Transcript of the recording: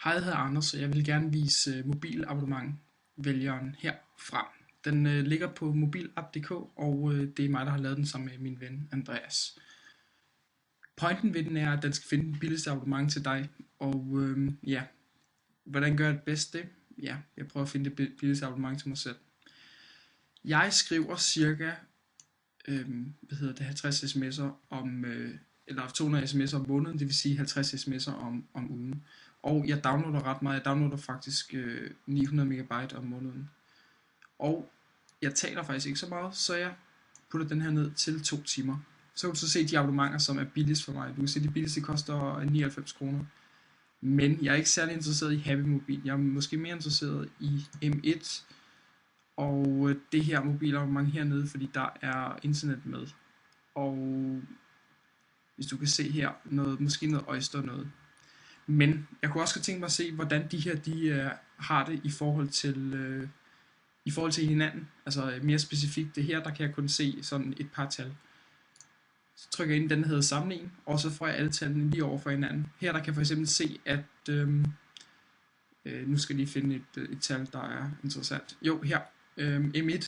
Hej, jeg hedder Anders, og jeg vil gerne vise mobilabonnement-vælgeren her frem. Den ligger på mobilapp.dk, og det er mig, der har lavet den sammen med min ven Andreas. Pointen ved den er, at den skal finde den billigste abonnement til dig, og ja, hvordan gør jeg det bedst det? Ja, jeg prøver at finde det billigste abonnement til mig selv. Jeg skriver cirka 50 sms'er om, eller 200 sms'er om måneden, det vil sige 50 sms'er om ugen. Og jeg downloader ret meget. Jeg downloader faktisk 900 megabyte om måneden. Og jeg taler faktisk ikke så meget, så jeg putter den her ned til 2 timer. Så kan du så se de abonnementer, som er billigst for mig. Du kan se, de billigste koster 99 kroner. Men jeg er ikke særlig interesseret i Happy Mobil. Jeg er måske mere interesseret i M1 og det her mobilabonnement hernede, fordi der er internet med. Og hvis du kan se her, måske noget Oyster noget. Men jeg kunne også godt tænke mig at se, hvordan de her har det i forhold til hinanden. Altså mere specifikt det her, der kan jeg kun se sådan et par tal. Så trykker jeg ind, den hedder sammenligning, og så får jeg alle tallene lige over for hinanden. Her der kan jeg for eksempel se, at nu skal jeg lige finde et tal, der er interessant. Jo, her M1